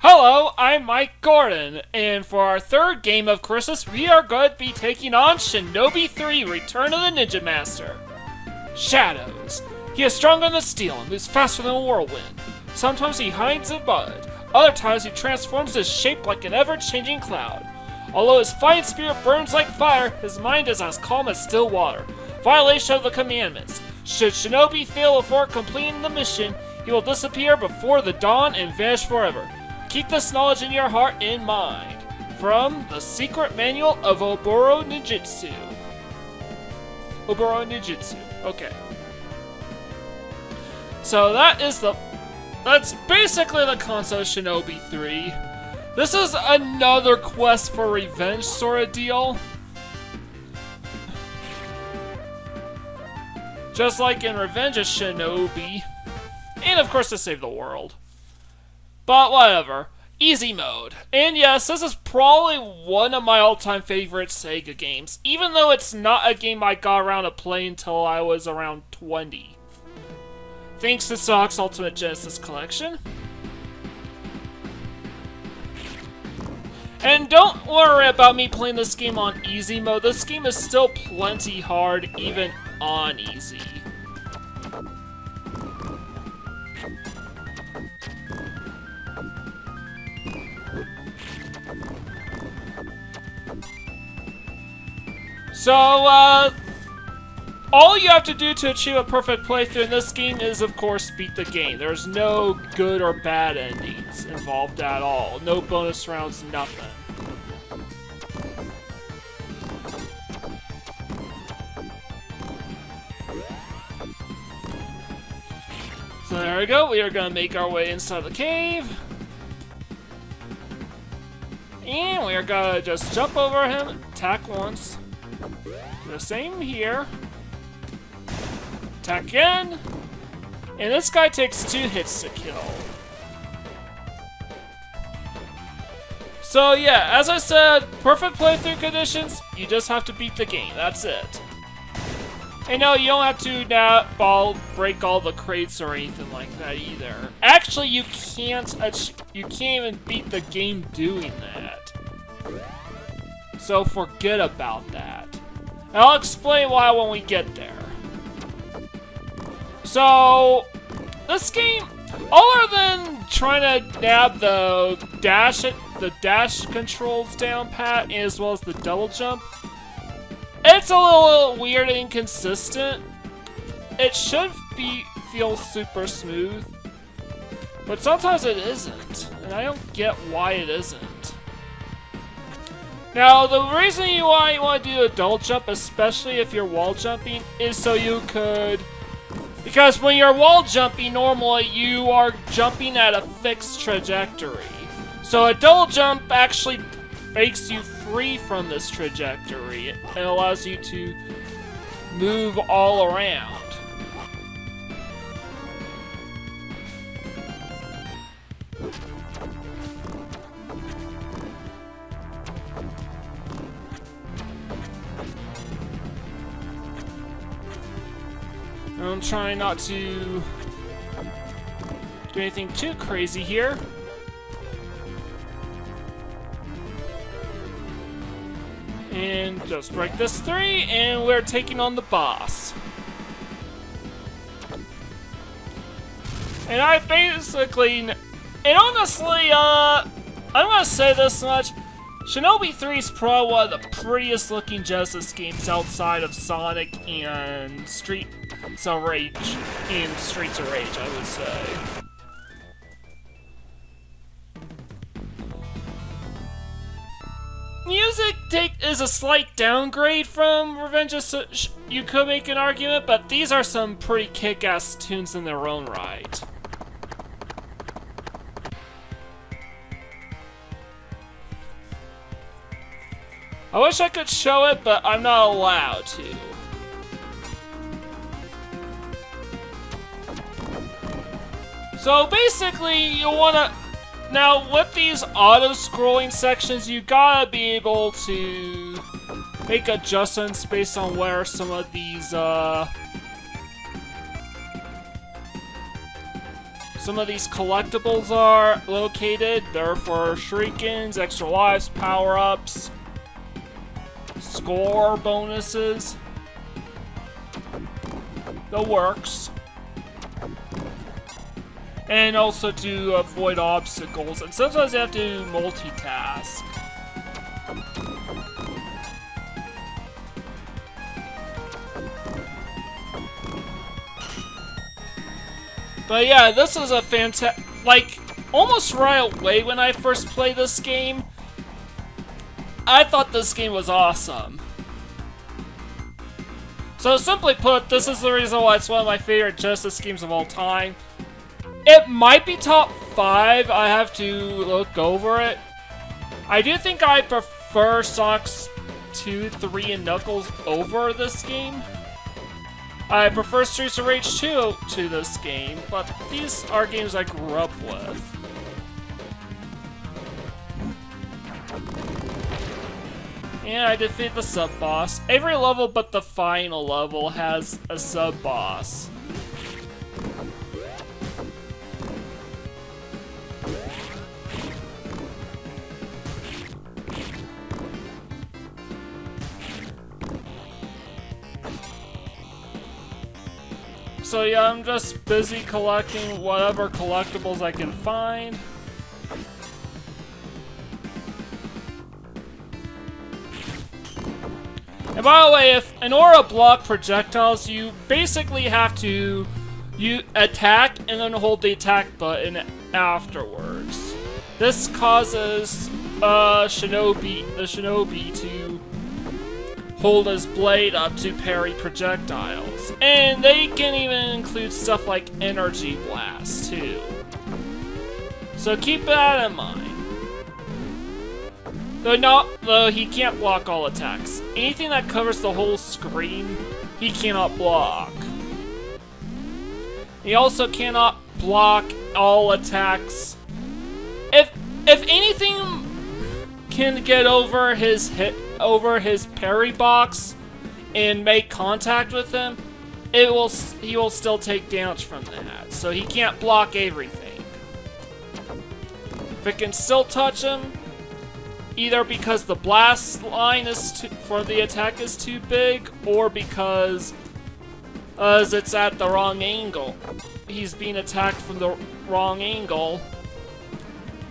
Hello, I'm Mike Gordon, and for our third game of Christmas, we are going to be taking on Shinobi III, Return of the Ninja Master. Shadows. He is stronger than steel and moves faster than a whirlwind. Sometimes he hides in mud, other times he transforms his shape like an ever-changing cloud. Although his fighting spirit burns like fire, his mind is as calm as still water. Violation of the commandments. Should Shinobi fail before completing the mission, he will disappear before the dawn and vanish forever. Keep this knowledge in your heart and mind. From the Secret Manual of Oboro Ninjutsu. Oboro Ninjutsu. Okay. So that's basically the concept of Shinobi 3. This is another quest for revenge sort of deal. Just like in Revenge of Shinobi. And of course to save the world. But whatever. Easy mode. And yes, this is probably one of my all-time favorite Sega games, even though it's not a game I got around to playing until I was around 20. Thanks to Sonic's Ultimate Genesis Collection. And don't worry about me playing this game on easy mode. This game is still plenty hard, even on easy. So, all you have to do to achieve a perfect playthrough in this game is, of course, beat the game. There's no good or bad endings involved at all. No bonus rounds, nothing. So there we go. We are going to make our way inside the cave. And we are going to just jump over him, attack once. Do the same here. Attack again. And this guy takes 2 hits to kill. So yeah, as I said, perfect playthrough conditions, you just have to beat the game, that's it. And no, you don't have to break all the crates or anything like that either. Actually, you can't even beat the game doing that. So forget about that. And I'll explain why when we get there. So, this game, other than trying to nab the dash controls down pat, as well as the double jump, it's a little weird and inconsistent. It should feel super smooth, but sometimes it isn't, and I don't get why it isn't. Now, the reason why you want to do a double jump, especially if you're wall jumping, is so you could... Because when you're wall jumping, normally you are jumping at a fixed trajectory. So a double jump actually makes you free from this trajectory. It allows you to move all around. I'm trying not to do anything too crazy here. And just break this 3, and we're taking on the boss. And I basically, and honestly, I'm gonna say this much. Shinobi 3 is probably one of the prettiest looking Genesis games outside of Sonic and Streets of Rage, I would say. Music is a slight downgrade from Revenge of you could make an argument, but these are some pretty kick-ass tunes in their own right. I wish I could show it, but I'm not allowed to. So basically, you wanna... Now, with these auto-scrolling sections, you gotta be able to make adjustments based on where some of these, some of these collectibles are located. They're for shurikens, extra lives, power-ups, score bonuses, the works, and also to avoid obstacles. And sometimes you have to multitask. But yeah, this is a fantastic, like, almost right away when I first played this game, I thought this game was awesome. So simply put, this is the reason why it's one of my favorite Genesis games of all time. It might be top 5, I have to look over it. I do think I prefer Sonic 2, 3, and Knuckles over this game. I prefer Streets of Rage 2 to this game, but these are games I grew up with. And I defeat the sub-boss. Every level but the final level has a sub-boss. So yeah, I'm just busy collecting whatever collectibles I can find. And by the way, if in order to block projectiles, you basically have to attack and then hold the attack button afterwards. This causes the Shinobi to hold his blade up to parry projectiles. And they can even include stuff like energy blast too. So keep that in mind. Though he can't block all attacks. Anything that covers the whole screen, he cannot block. He also cannot block all attacks. If anything can get over his parry box and make contact with him, he will still take damage from that. So he can't block everything. If it can still touch him, either because the blast line for the attack is too big, or because it's at the wrong angle. He's being attacked from the wrong angle.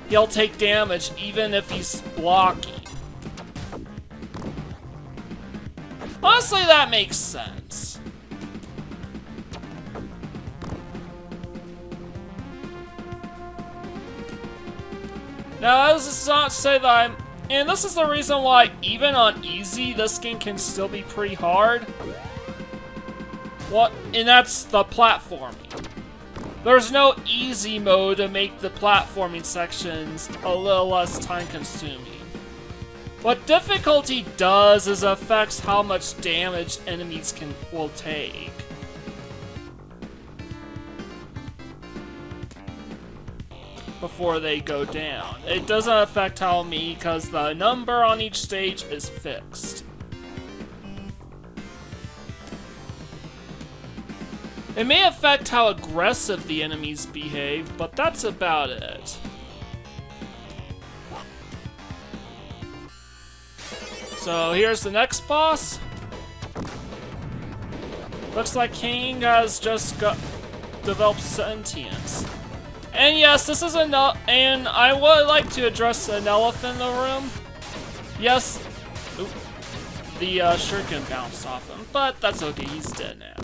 He'll take damage even if he's blocking. Honestly, that makes sense. Now, this is not to say that and this is the reason why, even on easy, this game can still be pretty hard. And that's the platforming. There's no easy mode to make the platforming sections a little less time-consuming. What difficulty does is affects how much damage enemies will take. Before they go down. It doesn't affect how many, because the number on each stage is fixed. It may affect how aggressive the enemies behave, but that's about it. So here's the next boss. Looks like King has just developed sentience. And yes, this is and I would like to address an elephant in the room. Yes, the shuriken bounced off him, but that's okay, he's dead now.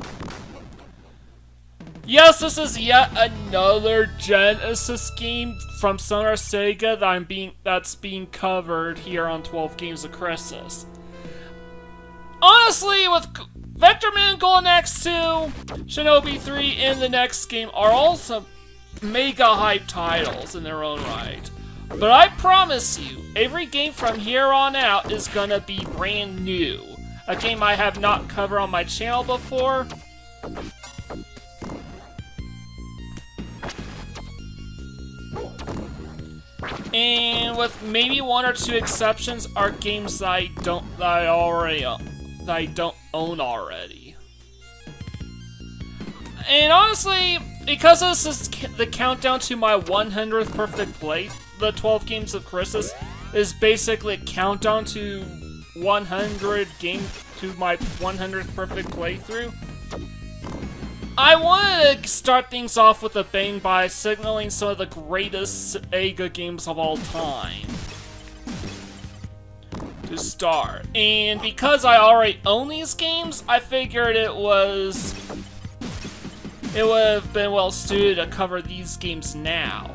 Yes, this is yet another Genesis game from Summer of Sega that's being covered here on 12 Games of Crisis. Honestly, with Vector Man Golden Axe 2, Shinobi 3, and the next game are also mega hype titles in their own right. But I promise you, every game from here on out is gonna be brand new. A game I have not covered on my channel before. And with maybe one or two exceptions, are games that I don't own already. And honestly, because this is the countdown to my 100th perfect play, the 12 games of Christmas is basically a countdown to 100 game to my 100th perfect playthrough. I wanted to start things off with a bang by signaling some of the greatest Sega games of all time to start. And because I already own these games, I figured it would have been well suited to cover these games now.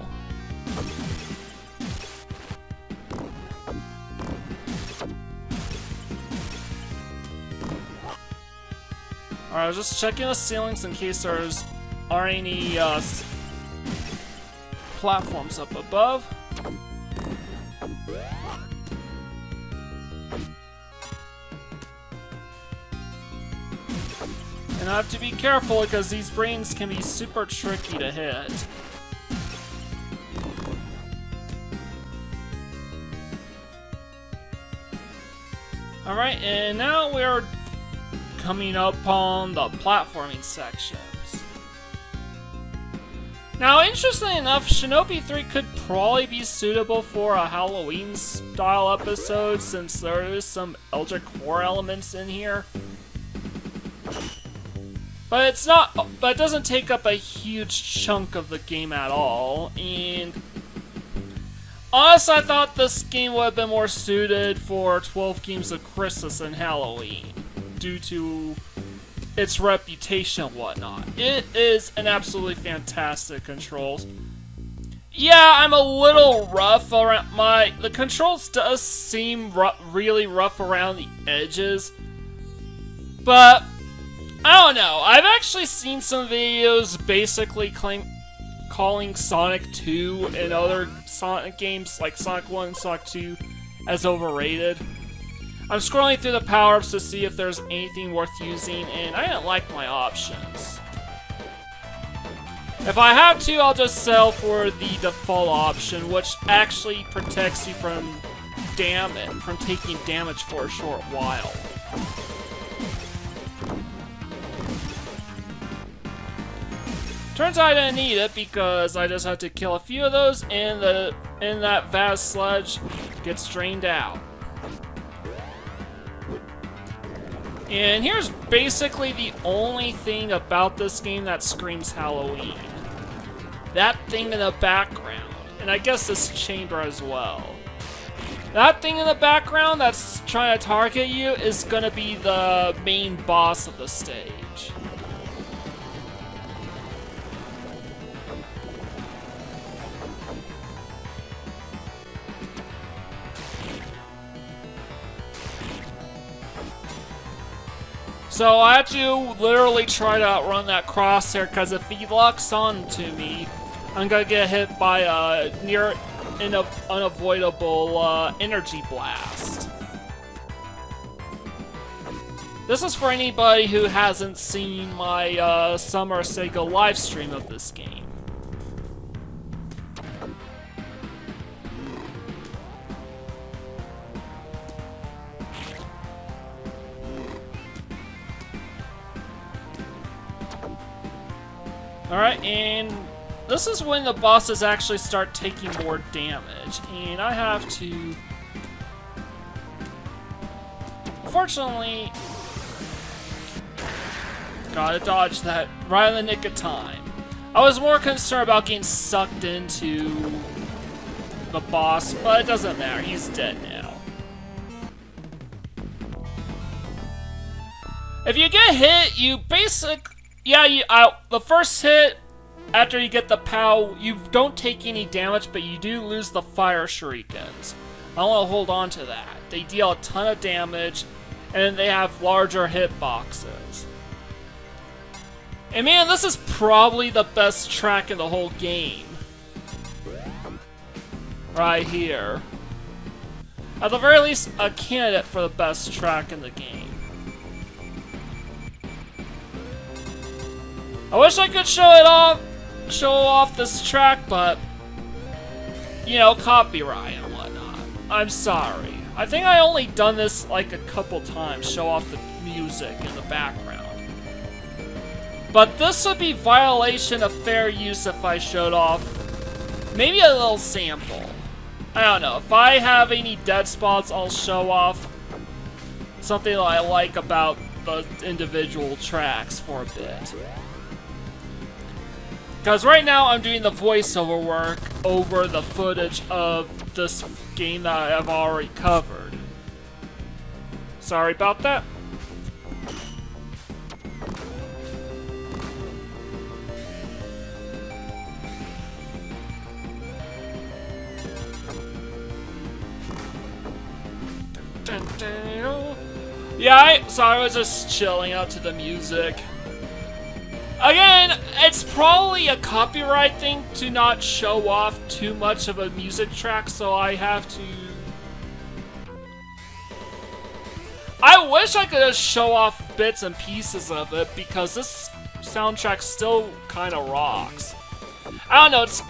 Alright, I was just checking the ceilings in case there's aren't any platforms up above. And I have to be careful because these brains can be super tricky to hit. Alright, and now we're coming up on the platforming sections. Now, interestingly enough, Shinobi 3 could probably be suitable for a Halloween-style episode since there is some Eldritch horror elements in here. But it's not. But it doesn't take up a huge chunk of the game at all. And honestly, I thought this game would have been more suited for 12 games of Christmas than Halloween, due to its reputation and whatnot. It is an absolutely fantastic controls. Yeah, I'm a little rough around the controls does seem really rough around the edges, but I don't know. I've actually seen some videos basically calling Sonic 2 and other Sonic games like Sonic 1 and Sonic 2 as overrated. I'm scrolling through the power-ups to see if there's anything worth using, and I didn't like my options. If I have to, I'll just settle for the default option, which actually protects you from taking damage for a short while. Turns out I didn't need it because I just had to kill a few of those, and that vast sludge gets drained out. And here's basically the only thing about this game that screams Halloween. That thing in the background, and I guess this chamber as well. That thing in the background that's trying to target you is gonna be the main boss of the stage. So I have to literally try to outrun that crosshair, because if he locks on to me, I'm gonna get hit by a near unavoidable energy blast. This is for anybody who hasn't seen my Summer of Sega live stream of this game. Alright, and this is when the bosses actually start taking more damage, and I have to... Unfortunately... Gotta dodge that right in the nick of time. I was more concerned about getting sucked into the boss, but it doesn't matter, he's dead now. If you get hit, you basically... Yeah, the first hit, after you get the POW, you don't take any damage, but you do lose the fire shurikens. I want to hold on to that. They deal a ton of damage, and they have larger hitboxes. And man, this is probably the best track in the whole game. Right here. At the very least, a candidate for the best track in the game. I wish I could show off this track, but, you know, copyright and whatnot. I'm sorry. I think I only done this like a couple times, show off the music in the background. But this would be violation of fair use if I showed off maybe a little sample. I don't know, if I have any dead spots, I'll show off something that I like about the individual tracks for a bit. Because right now I'm doing the voiceover work over the footage of this game that I've already covered. Sorry about that. Yeah, so I was just chilling out to the music. Again, it's probably a copyright thing to not show off too much of a music track, so I have to... I wish I could just show off bits and pieces of it, because this soundtrack still kind of rocks. I don't know, it's...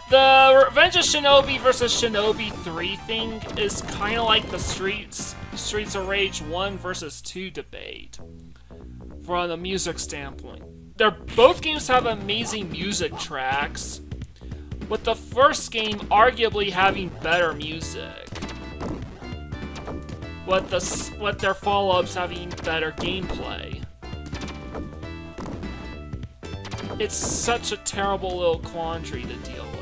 The Revenge of Shinobi versus Shinobi 3 thing is kind of like the Streets of Rage 1 versus 2 debate, from the music standpoint. Both games have amazing music tracks, with the first game arguably having better music, with their follow-ups having better gameplay. It's such a terrible little quandary to deal with.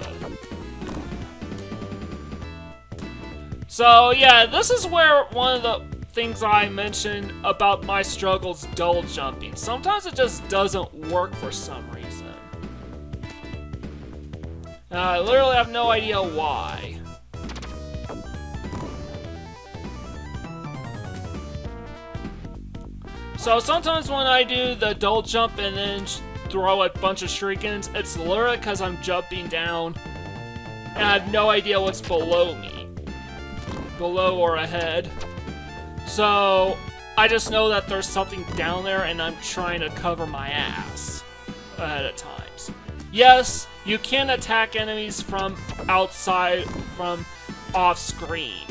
So yeah, this is where one of the things I mentioned about my struggles double jumping. Sometimes it just doesn't work for some reason. And I literally have no idea why. So sometimes when I do the double jump and then throw a bunch of shurikens, it's literally because I'm jumping down and I have no idea what's below me. Below or ahead. So I just know that there's something down there and I'm trying to cover my ass ahead of times. Yes, you can attack enemies from outside, from off screen.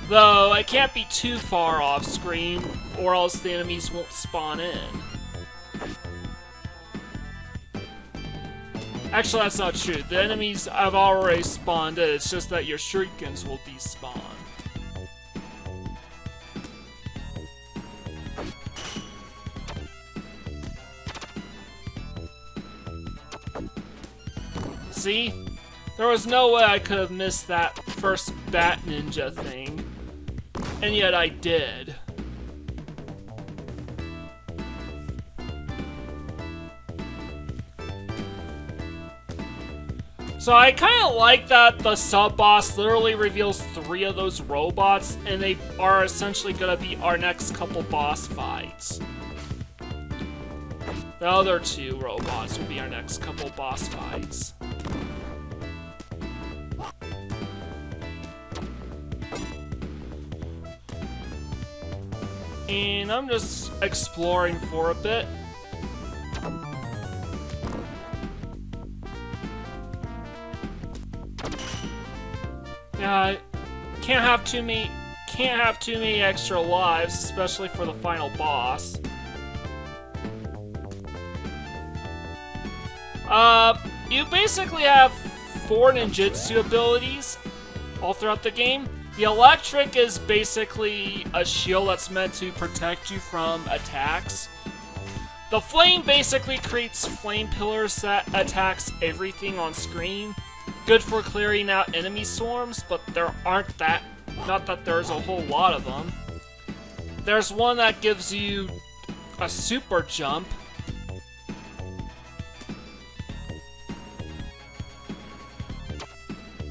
Though it can't be too far off screen or else the enemies won't spawn in. Actually, that's not true. The enemies have already spawned in, it's just that your shurikens will despawn. See? There was no way I could have missed that first Bat Ninja thing. And yet I did. So I kind of like that the sub-boss literally reveals 3 of those robots, and they are essentially going to be our next couple boss fights. The other 2 robots will be our next couple boss fights. And I'm just exploring for a bit. Yeah, can't have too many extra lives, especially for the final boss. You basically have 4 ninjutsu abilities all throughout the game. The electric is basically a shield that's meant to protect you from attacks. The flame basically creates flame pillars that attacks everything on screen. Good for clearing out enemy swarms, but there aren't not that there's a whole lot of them. There's one that gives you a super jump.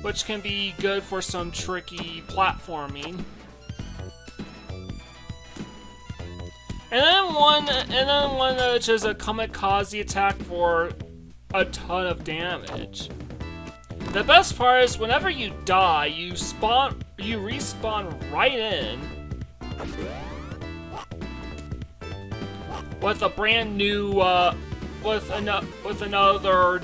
Which can be good for some tricky platforming. And then one which is a kamikaze attack for a ton of damage. The best part is whenever you die, you respawn right in with a brand new with another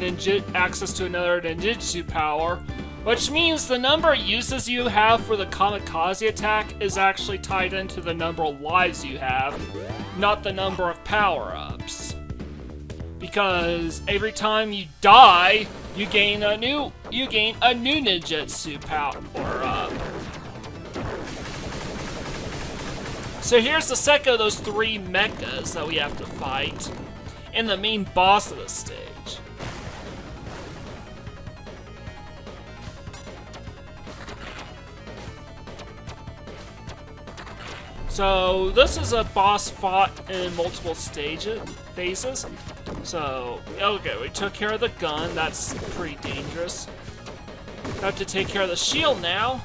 access to another ninjutsu power, which means the number of uses you have for the kamikaze attack is actually tied into the number of lives you have, not the number of power-ups. because every time you die, you gain a new ninjutsu power up. So here's the second of those 3 mechas that we have to fight, and the main boss of the stage. So this is a boss fought in multiple phases. So, okay, we took care of the gun, that's pretty dangerous. Have to take care of the shield now.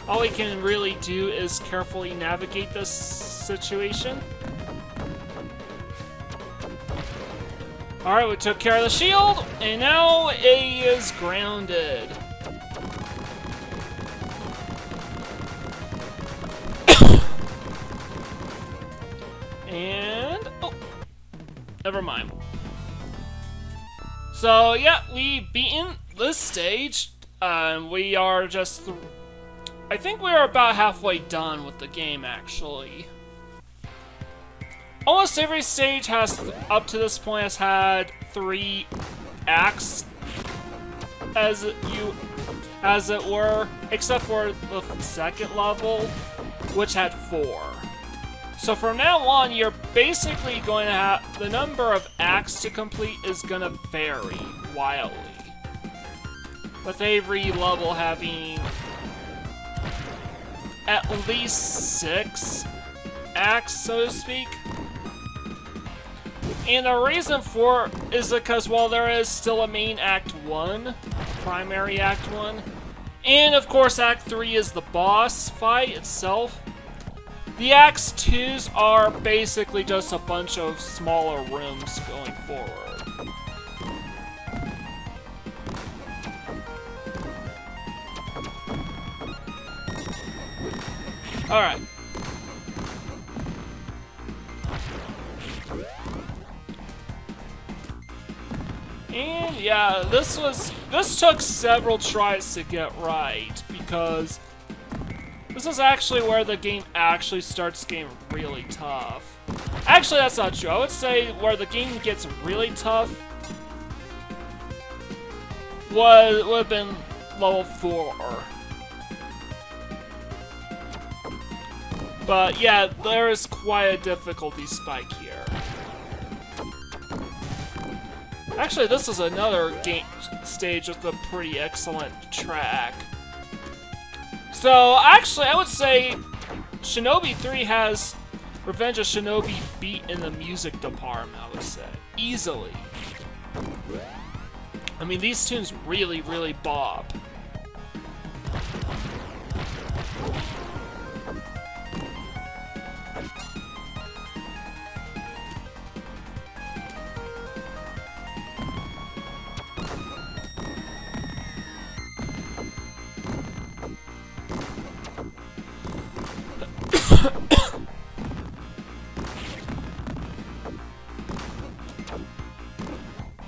All we can really do is carefully navigate this situation. Alright, we took care of the shield, and now A is grounded. And... oh, never mind. So, yeah, we've beaten this stage. We are just... I think we're about halfway done with the game, actually. Almost every stage has, up to this point, has had 3 acts, as it were, except for the second level, which had 4. So from now on, you're basically going to have, the number of acts to complete is going to vary wildly, with every level having at least 6 acts, so to speak. And the reason for it is because while there is still a main Act 1, primary Act 1, and of course Act 3 is the boss fight itself, the Acts 2s are basically just a bunch of smaller rooms going forward. Alright. And yeah, this took several tries to get right, because this is actually where the game actually starts getting really tough. Actually, that's not true. I would say where the game gets really tough would have been level 4. But yeah, there is quite a difficulty spike here. Actually, this is another game stage with a pretty excellent track. So, actually, I would say Shinobi 3 has Revenge of Shinobi beat in the music department, I would say. Easily. I mean, these tunes really, really bop.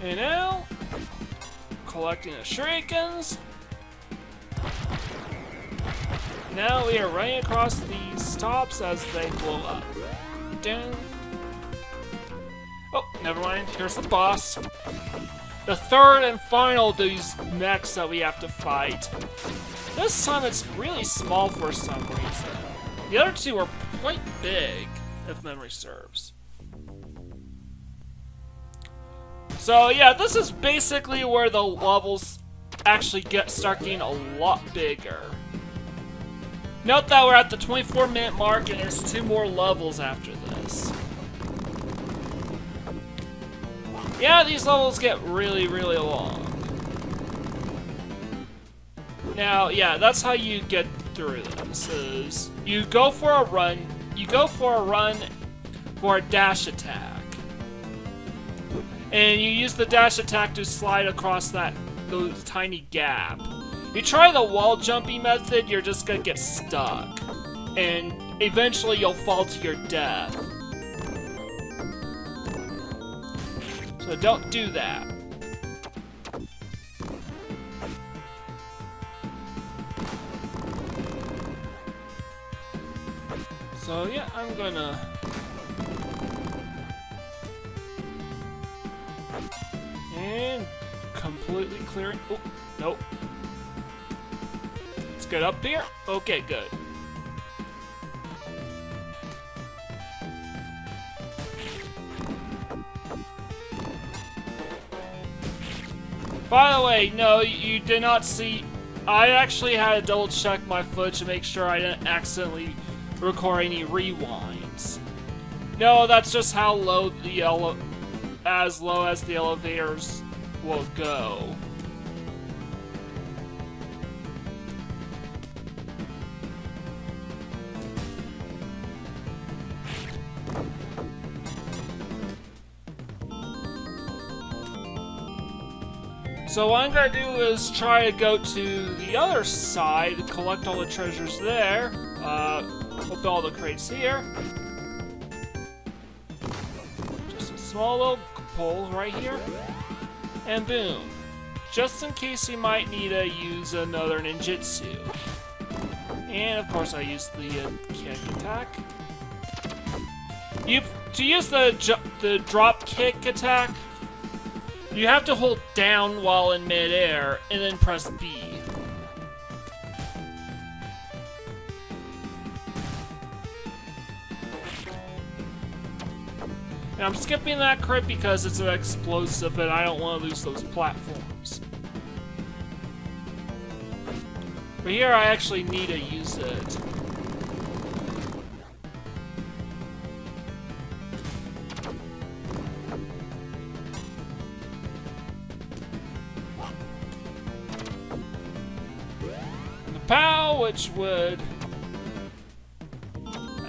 And now, collecting the shurikens. Now we are running across these tops as they blow up. Down. Oh, never mind. Here's the boss. The third and final of these mechs that we have to fight. This time it's really small for some reason. The other two are quite big, if memory serves. So yeah, this is basically where the levels actually start getting a lot bigger. Note that we're at the 24-minute mark and there's 2 more levels after this. Yeah, these levels get really, really long. Now, yeah, that's how you get through this, is you go for a run for a dash attack. And you use the dash attack to slide across those tiny gap. You try the wall jumping method, you're just gonna get stuck. And eventually you'll fall to your death. So don't do that. So yeah, I'm gonna... And completely clearing... Oh, nope. Let's get up here. Okay, good. By the way, no, you did not see... I actually had to double check my footage to make sure I didn't accidentally record any rewinds. No, that's just how low the as low as the elevators will go. So what I'm gonna do is try to go to the other side, collect all the treasures there, open all the crates here. Just a small little hole right here, and boom. Just in case you might need to use another ninjutsu. And of course I used the kick attack. To use the drop kick attack, you have to hold down while in midair, and then press B. And I'm skipping that crit because it's an explosive and I don't want to lose those platforms. But here I actually need to use it. POW, which would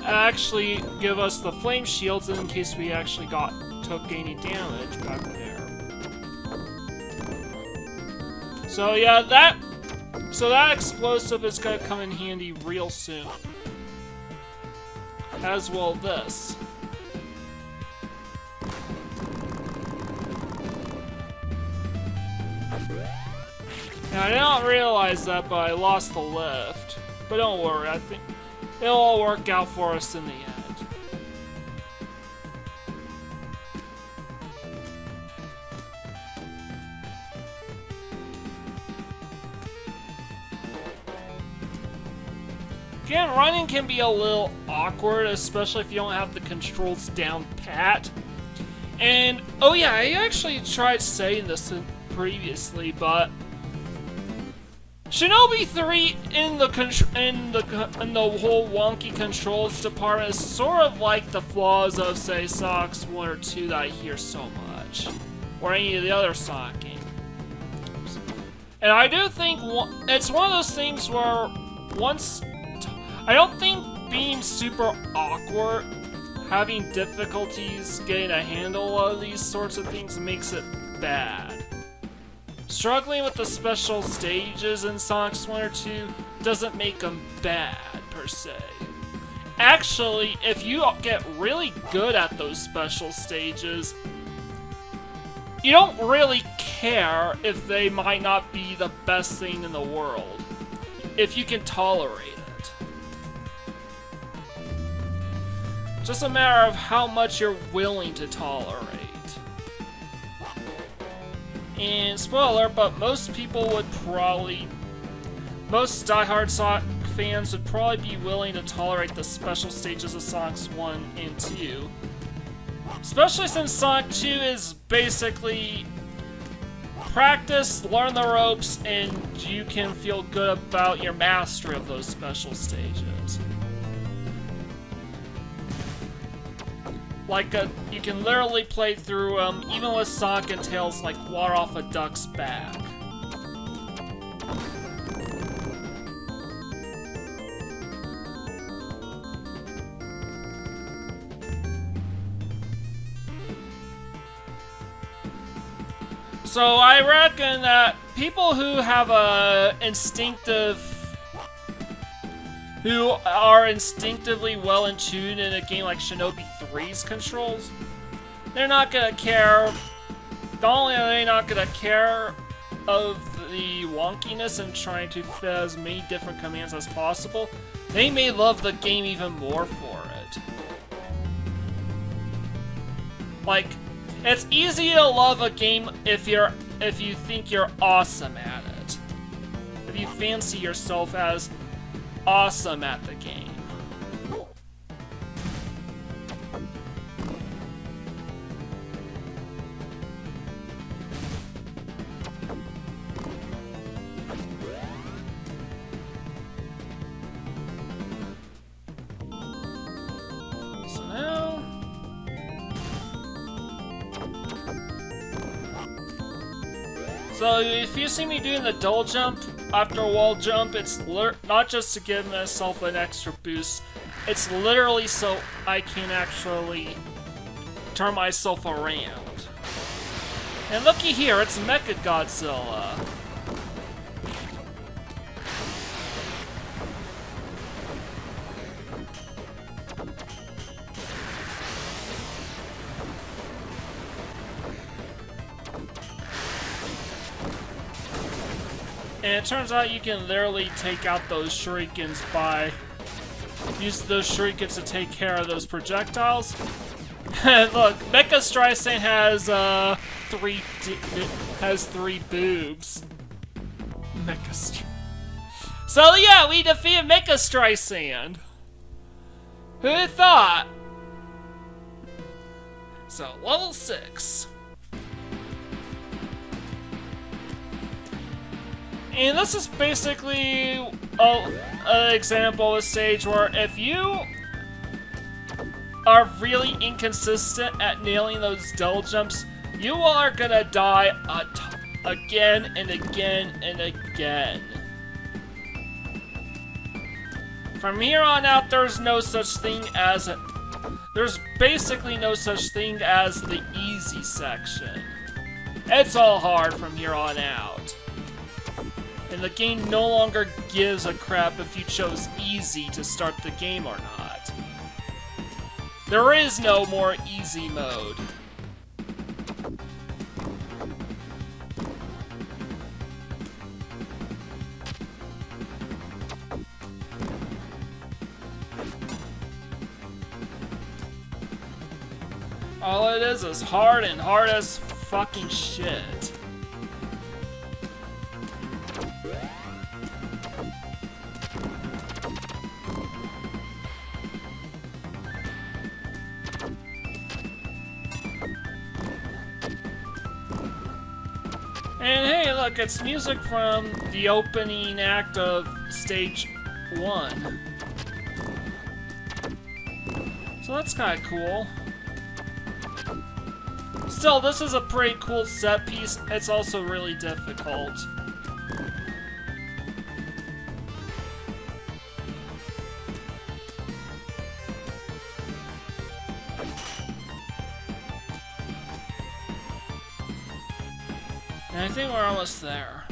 actually give us the flame shields in case we actually took any damage back there. So yeah, that explosive is gonna come in handy real soon. As will this. Now, I didn't realize that, but I lost the lift. But don't worry, I think it'll all work out for us in the end. Again, running can be a little awkward, especially if you don't have the controls down pat. And, oh yeah, I actually tried saying this previously, but Shinobi 3 in the whole wonky controls department is sort of like the flaws of, say, Sonic 1 or 2 that I hear so much, or any of the other Sonic games. And I do think it's one of those things where I don't think being super awkward, having difficulties getting a handle of these sorts of things makes it bad. Struggling with the special stages in Sonic 1 or 2 doesn't make them bad, per se. Actually, if you get really good at those special stages, you don't really care if they might not be the best thing in the world, if you can tolerate it. Just a matter of how much you're willing to tolerate. And spoiler, but most diehard Sonic fans would probably be willing to tolerate the special stages of Sonic 1 and 2. Especially since Sonic 2 is basically practice, learn the ropes, and you can feel good about your mastery of those special stages. Like, you can literally play through them, even with Sonic and Tails like water off a duck's back. So I reckon that people who have who are instinctively well in tune in a game like Shinobi 3's controls, they're not gonna care. Not only are they not gonna care of the wonkiness and trying to fit as many different commands as possible, they may love the game even more for it. Like, it's easy to love a game if you think you're awesome at it. If you fancy yourself as awesome at the game. So if you see me doing the double jump after a wall jump, it's not just to give myself an extra boost, it's literally so I can actually turn myself around. And looky here, it's Mecha Godzilla. And it turns out you can literally take out those shurikens by use those shurikens to take care of those projectiles. Look, Mecha Streisand has three boobs. So yeah, we defeated Mecha Streisand. Who'd thought? So level 6. And this is basically an example of a stage where if you are really inconsistent at nailing those double jumps, you are gonna die again and again and again. From here on out, there's basically no such thing as the easy section. It's all hard from here on out. And the game no longer gives a crap if you chose easy to start the game or not. There is no more easy mode. All it is hard and hard as fucking shit. And hey, look, it's music from the opening act of Stage 1. So that's kinda cool. Still, this is a pretty cool set piece. It's also really difficult. And I think we're almost there.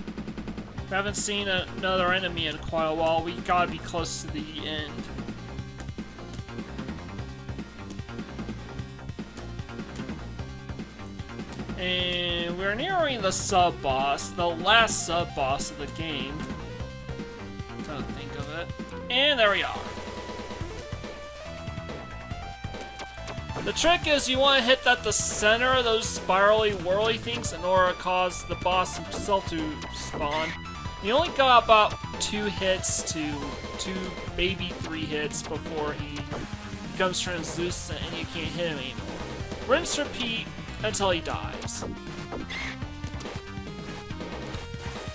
We haven't seen another enemy in quite a while. We gotta be close to the end. And we're nearing the sub-boss, the last sub-boss of the game. Trying to think of it. And there we are. The trick is you want to hit at the center of those spirally whirly things in order to cause the boss himself to spawn. You only got about 2 hits to 2, maybe 3 hits before he becomes translucent and you can't hit him anymore. Rinse, repeat until he dies.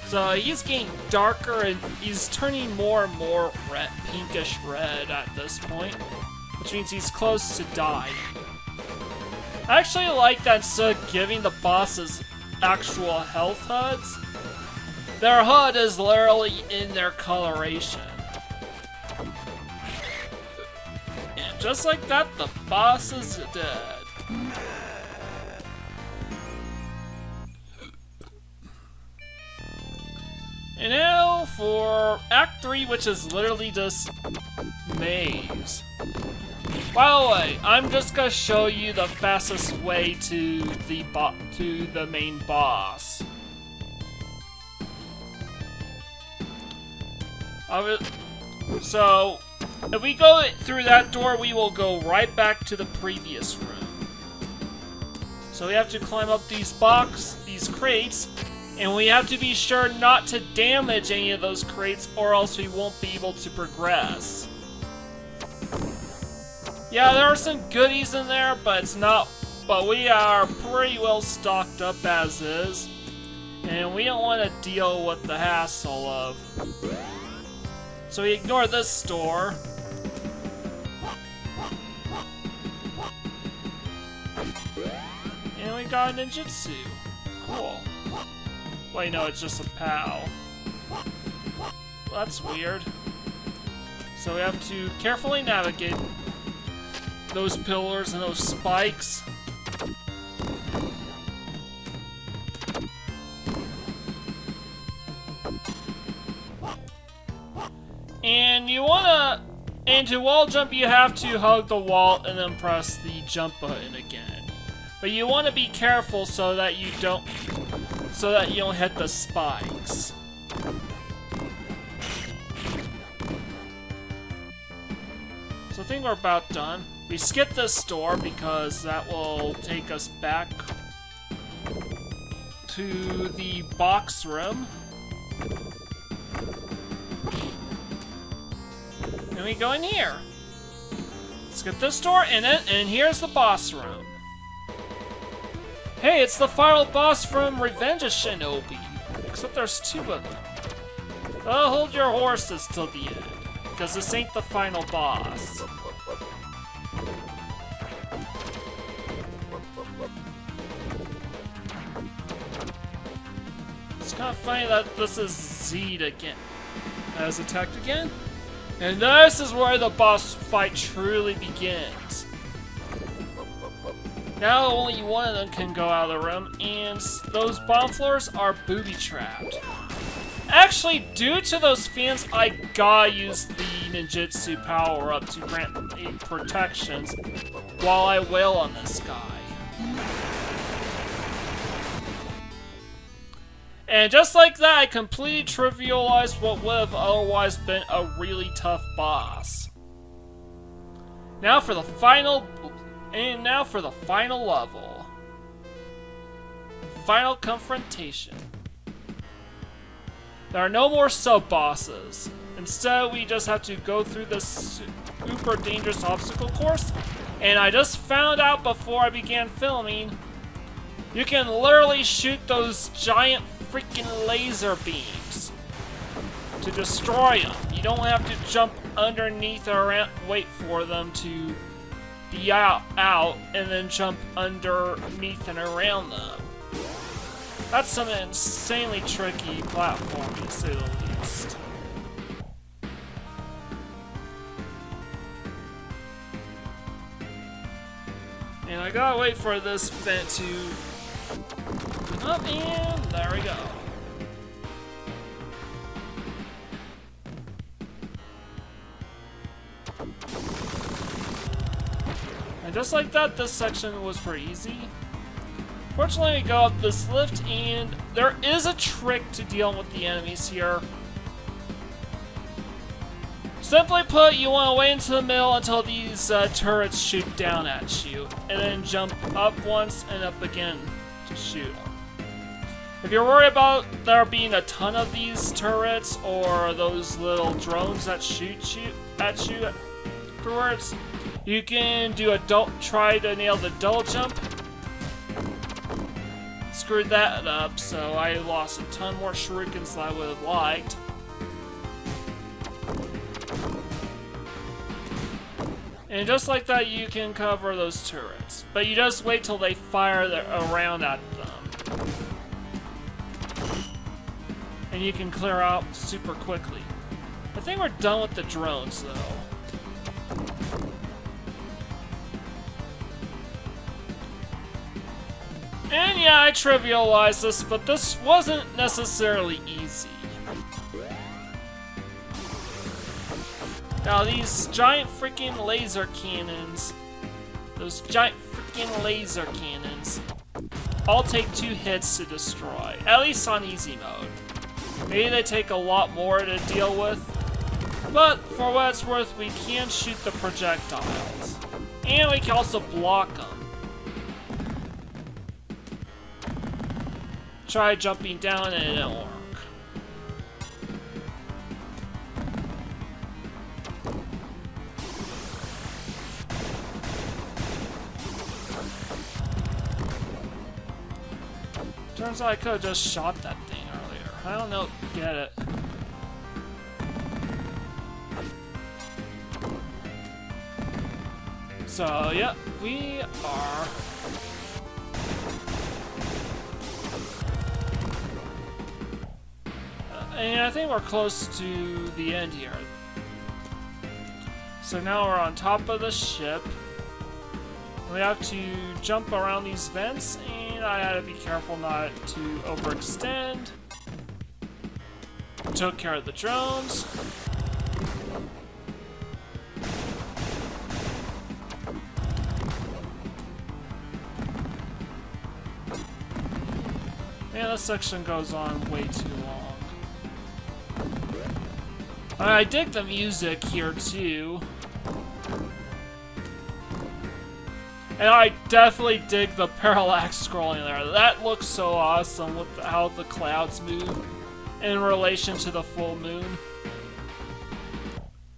So he's getting darker and he's turning more and more red, pinkish red at this point, which means he's close to dying. I actually like that instead of giving the bosses actual health HUDs, their HUD is literally in their coloration. And just like that, the boss is dead. And now for Act 3, which is literally just maze. By the way, I'm just gonna show you the fastest way to the main boss. So, if we go through that door, we will go right back to the previous room. So we have to climb up these crates, and we have to be sure not to damage any of those crates or else we won't be able to progress. Yeah, there are some goodies in there, but we are pretty well stocked up as is. And we don't want to deal with the hassle of. So we ignore this store. And we got a ninjutsu. Cool. Wait, no, it's just a POW. Well, that's weird. So we have to carefully navigate those pillars and those spikes. And to wall jump, you have to hug the wall and then press the jump button again. But you want to be careful so that you don't hit the spikes. So I think we're about done. We skip this door because that will take us back to the box room. And we go in here. Let's get this door in it, and here's the boss room. Hey, it's the final boss from Revenge of Shinobi. Except there's two of them. Hold your horses till the end, because this ain't the final boss. It's kind of funny that this is Zed again. Has attacked again? And this is where the boss fight truly begins. Now only one of them can go out of the room, and those bomb floors are booby-trapped. Actually, due to those fans, I gotta use the ninjutsu power-up to grant me protections while I wail on this guy. And just like that, I completely trivialized what would have otherwise been a really tough boss. Now for the final level. Final confrontation. There are no more sub-bosses. Instead, we just have to go through this super dangerous obstacle course. And I just found out before I began filming, you can literally shoot those giant freaking laser beams to destroy them. You don't have to jump underneath or around, wait for them to be out, and then jump underneath and around them. That's some insanely tricky platforming, to say the least. And I gotta wait for this vent to open up, and there we go. And just like that, this section was pretty easy. Fortunately, we go up this lift, and there is a trick to dealing with the enemies here. Simply put, you want to wait into the middle until these turrets shoot down at you, and then jump up once and up again to shoot them. If you're worried about there being a ton of these turrets or those little drones that shoot at you afterwards, you can do try to nail the double jump. Screwed that up, so I lost a ton more shurikens than I would have liked. And just like that, you can cover those turrets. But you just wait till they fire around at them. And you can clear out super quickly. I think we're done with the drones, though. And yeah, I trivialized this, but this wasn't necessarily easy. Now these giant freaking laser cannons, all take 2 hits to destroy, at least on easy mode. Maybe they take a lot more to deal with, but for what it's worth, we can shoot the projectiles. And we can also block them. Try jumping down and it didn't work. Turns out I could have just shot that thing earlier. I don't know, get it. So, yeah, we are... And I think we're close to the end here. So now we're on top of the ship. We have to jump around these vents, and I had to be careful not to overextend. Took care of the drones. Man, this section goes on way too long. I dig the music here too. And I definitely dig the parallax scrolling there. That looks so awesome with how the clouds move in relation to the full moon.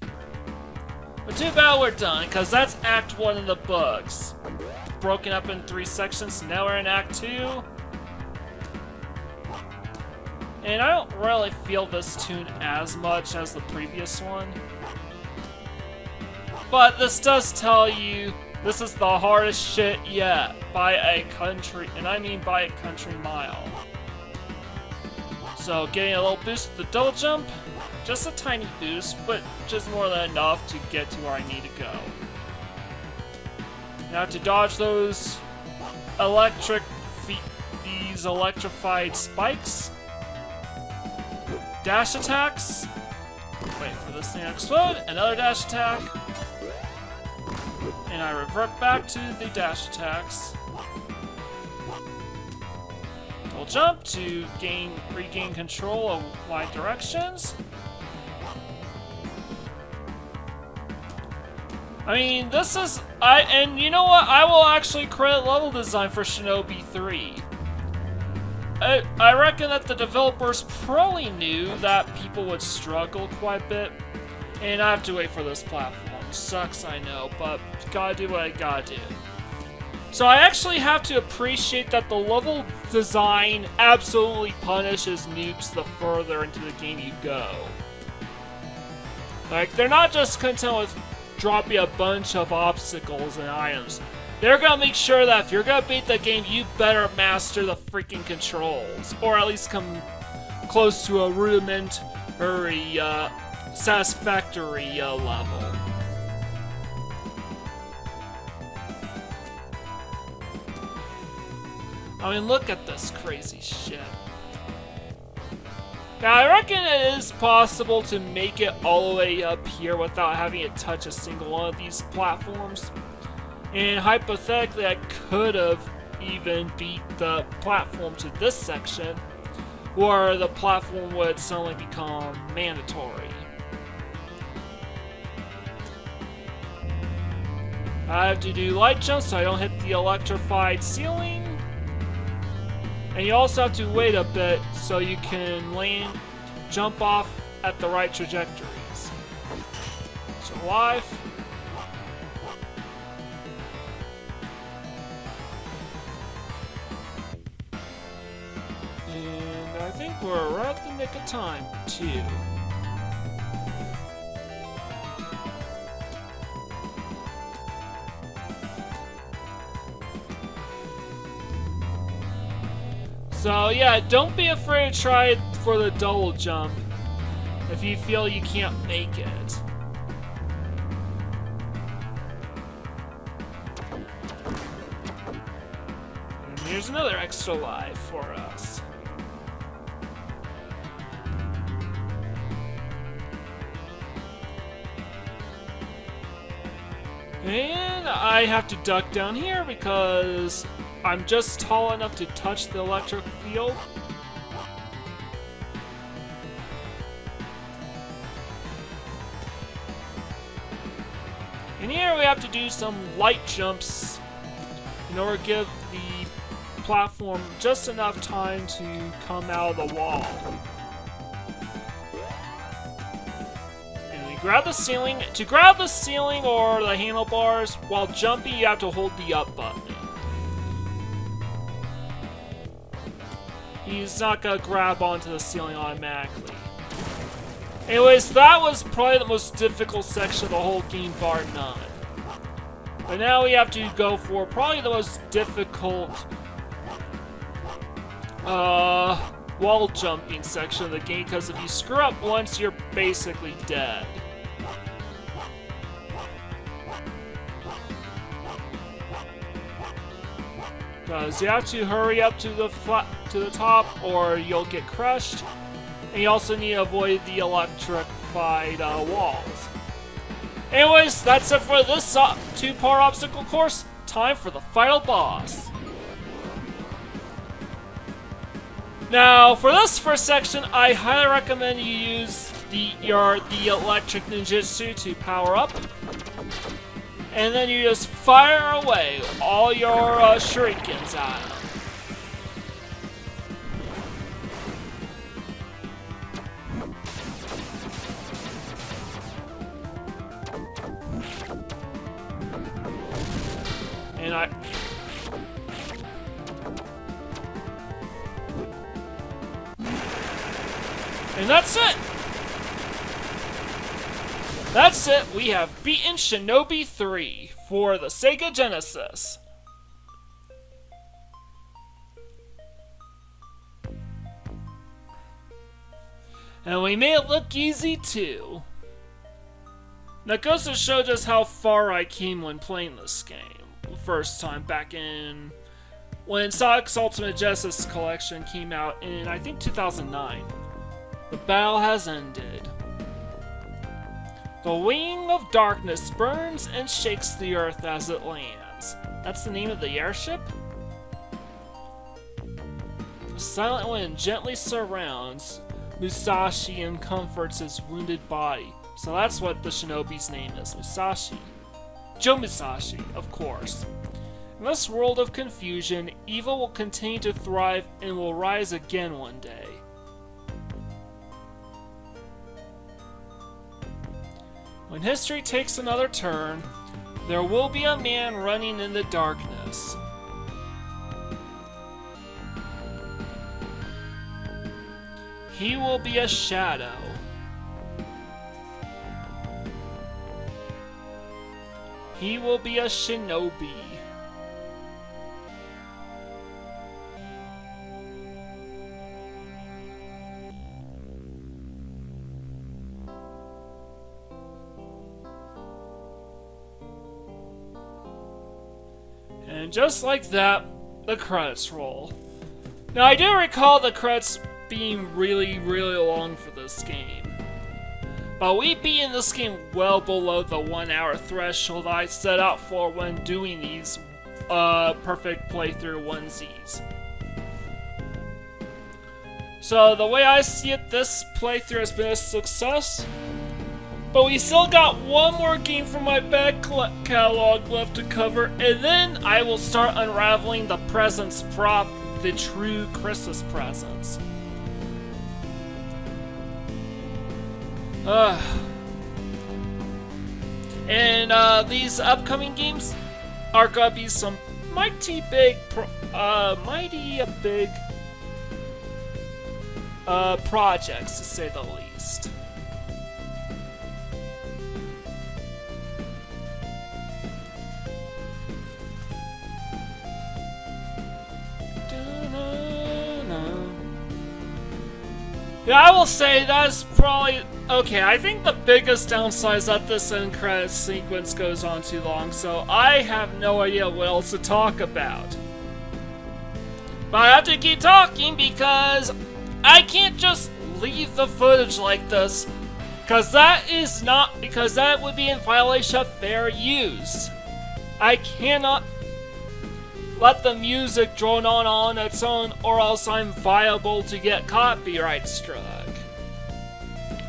But too bad we're done, because that's Act 1 in the books. Broken up in 3 sections, now we're in Act 2. And I don't really feel this tune as much as the previous one. But this does tell you this is the hardest shit yet by a country, and I mean by a country mile. So getting a little boost with the double jump, just a tiny boost, but just more than enough to get to where I need to go. Now to dodge those these electrified spikes. Dash attacks. Wait for this thing to explode. Another dash attack. And I revert back to the dash attacks. Double jump to regain control of wide directions. I mean, this is... and you know what? I will actually credit level design for Shinobi 3. I reckon that the developers probably knew that people would struggle quite a bit. And I have to wait for this platform. Sucks, I know, but gotta do what I gotta do. So I actually have to appreciate that the level design absolutely punishes noobs the further into the game you go. Like, they're not just content with dropping a bunch of obstacles and items. They're gonna make sure that if you're gonna beat the game, you better master the freaking controls. Or at least come close to a rudimentary, satisfactory level. I mean, look at this crazy shit. Now, I reckon it is possible to make it all the way up here without having to touch a single one of these platforms. And hypothetically, I could have even beat the platform to this section, where the platform would suddenly become mandatory. I have to do light jumps so I don't hit the electrified ceiling. And you also have to wait a bit so you can jump off at the right trajectories. Survive. And I think we're right at the nick of time, too. So yeah, don't be afraid to try for the double jump if you feel you can't make it. And here's another extra life for us. And I have to duck down here because I'm just tall enough to touch the electric field. And here we have to do some light jumps in order to give the platform just enough time to come out of the wall. And we grab the ceiling. To grab the ceiling or the handlebars while jumping, you have to hold the up button. He's not gonna grab onto the ceiling automatically. Anyways, that was probably the most difficult section of the whole game, bar none. But now we have to go for probably the most difficult wall jumping section of the game, because if you screw up once, you're basically dead. Because you have to hurry up to the top, or you'll get crushed. And you also need to avoid the electrified walls. Anyways, that's it for this two-part obstacle course. Time for the final boss. Now, for this first section, I highly recommend you use the electric ninjutsu to power up. And then you just fire away all your shurikens at him. And that's it! That's it, we have beaten Shinobi III for the Sega Genesis. And we made it look easy too. That goes to show just how far I came when playing this game. The first time back in when Sonic's Ultimate Genesis Collection came out in, I think, 2009. The battle has ended. The wing of darkness burns and shakes the earth as it lands. That's the name of the airship? The silent wind gently surrounds Musashi and comforts his wounded body. So that's what the shinobi's name is, Musashi. Joe Musashi, of course. In this world of confusion, evil will continue to thrive and will rise again one day. When history takes another turn, there will be a man running in the darkness. He will be a shadow. He will be a shinobi. And just like that, the credits roll. Now, I do recall the credits being really, really long for this game. But we beat in this game well below the 1 hour threshold I set out for when doing these perfect playthrough onesies. So the way I see it, this playthrough has been a success. But we still got one more game from my back catalog left to cover, and then I will start unraveling the presents prop, the true Christmas presents. And these upcoming games are gonna be some mighty big projects, to say the least. Yeah, I will say that's probably... Okay, I think the biggest downside is that this end credits sequence goes on too long, so I have no idea what else to talk about. But I have to keep talking because I can't just leave the footage like this, because that would be in violation of fair use. I cannot let the music drone on its own, or else I'm liable to get copyright struck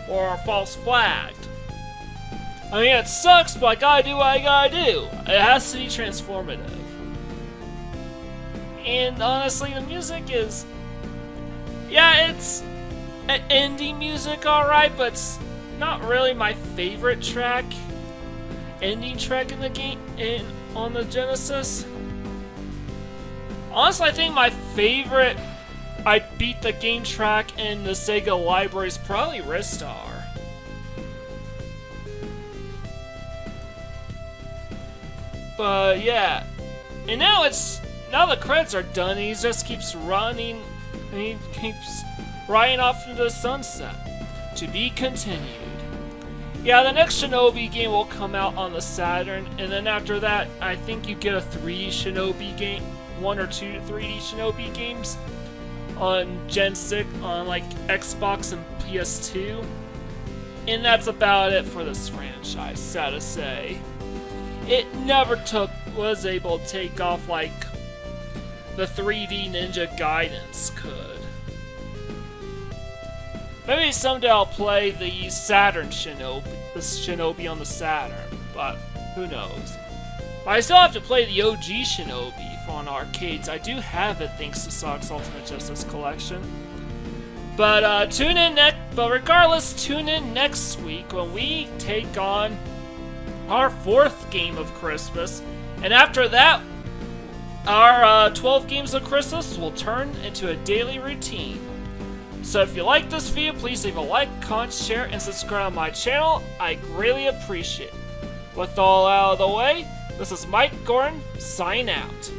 or false flagged. I mean, it sucks, but I gotta do what I gotta do. It has to be transformative. And honestly, the music is... yeah, it's indie music, alright, but it's not really my favorite track. Ending track in the game on the Genesis. Honestly, I think my favorite I beat the game track in the Sega library is probably Ristar. But yeah, and now the credits are done. And he just keeps running, and he keeps riding off into the sunset. To be continued. Yeah, the next Shinobi game will come out on the Saturn, and then after that, I think you get a 3D Shinobi game, 1 or 2 3D Shinobi games on Gen 6, on like Xbox and PS2. And that's about it for this franchise, sad to say. It never was able to take off like the 3D Ninja Gaidens could. Maybe someday I'll play the Saturn Shinobi, the Shinobi on the Saturn, but who knows. But I still have to play the OG Shinobi on arcades. I do have it thanks to Sonic's Ultimate Justice Collection. But regardless, tune in next week when we take on our 4th game of Christmas, and after that, our 12 games of Christmas will turn into a daily routine. So if you like this video, please leave a like, comment, share, and subscribe on my channel. I greatly appreciate it. With all out of the way, this is Mike Gordon, signing out.